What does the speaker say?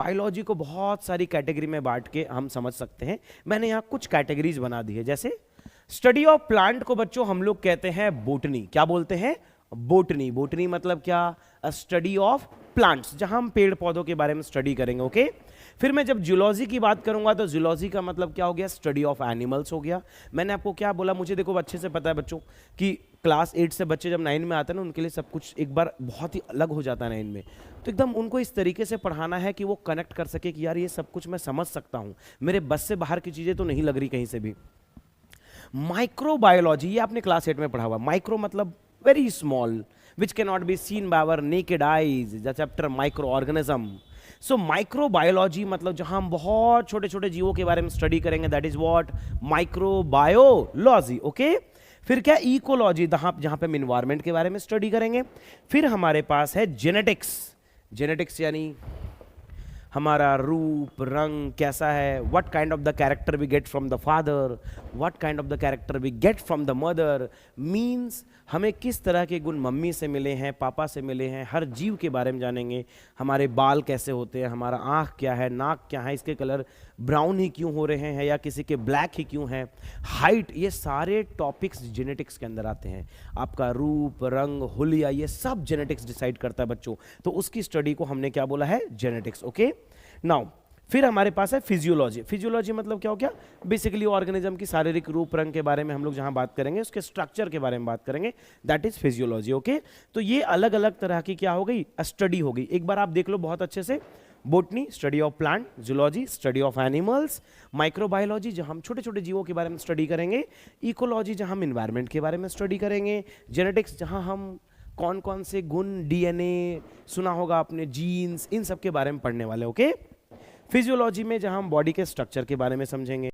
Biology को बहुत सारी कैटेगरी में बांट के हम समझ सकते हैं। मैंने यहाँ कुछ कैटेगरीज बना दी है। जैसे स्टडी ऑफ प्लांट को बच्चों हम लोग कहते हैं बोटनी। क्या बोलते हैं? बोटनी। बोटनी मतलब क्या? स्टडी ऑफ प्लांट्स, जहां हम पेड़ पौधों के बारे में स्टडी करेंगे। ओके। फिर मैं जब जूलॉजी की बात करूंगा तो जूलॉजी का मतलब क्या हो गया? स्टडी ऑफ एनिमल्स हो गया। मैंने आपको क्या बोला? मुझे देखो अच्छे से पता है बच्चों कि क्लास 8 से बच्चे जब 9 में आते हैं ना, उनके लिए सब कुछ एक बार बहुत ही अलग हो जाता है 9 में। तो एकदम उनको इस तरीके से पढ़ाना है कि वो कनेक्ट कर सके कि यार ये सब कुछ मैं समझ सकता हूँ, मेरे बस से बाहर की चीज़ें तो नहीं लग रही कहीं से भी। माइक्रोबायोलॉजी, ये आपने क्लास 8 में पढ़ा हुआ। माइक्रो मतलब very small, which can not be seen by our naked eyes, the chapter micro organism. So microbiology मतलब जहां हम बहुत छोटे छोटे जीवों के बारे में स्टडी करेंगे, that is what microbiology. Okay. फिर क्या? इकोलॉजी, जहां पे हम इन्वायरमेंट के बारे में स्टडी करेंगे। फिर हमारे पास है जेनेटिक्स। जेनेटिक्स यानी हमारा रूप रंग कैसा है, what kind of the character we get from the father, what kind of the character we get from the mother, means हमें किस तरह के गुण मम्मी से मिले हैं, पापा से मिले हैं। हर जीव के बारे में जानेंगे। हमारे बाल कैसे होते हैं, हमारा आँख क्या है, नाक क्या है, इसके कलर ब्राउन ही क्यों हो रहे हैं या किसी के ब्लैक ही क्यों हैं, हाइट, ये सारे टॉपिक्स जेनेटिक्स के अंदर आते हैं। आपका रूप रंग हुलिया ये सब जेनेटिक्स डिसाइड करता है बच्चों। तो उसकी स्टडी को हमने क्या बोला है? जेनेटिक्स। ओके। नाउ फिर हमारे पास है फिजियोलॉजी। फिजियोलॉजी मतलब क्या हो गया? बेसिकली ऑर्गेनिज्म की शारीरिक रूप रंग के बारे में हम लोग जहां बात करेंगे, उसके स्ट्रक्चर के बारे में बात करेंगे, दैट इज फिजियोलॉजी। ओके। तो ये अलग अलग तरह की क्या हो गई? स्टडी हो गई। एक बार आप देख लो बहुत अच्छे से। Botany study of plant, zoology study of animals, microbiology जहां हम छोटे छोटे जीवों के बारे में स्टडी करेंगे, इकोलॉजी जहां हम इन्वायरमेंट के बारे में स्टडी करेंगे, जेनेटिक्स जहां हम कौन कौन से गुण, डीएनए सुना होगा आपने, जीन्स, इन सब के बारे में पढ़ने वाले। ओके। फिजियोलॉजी में जहां हम बॉडी के स्ट्रक्चर के बारे में समझेंगे।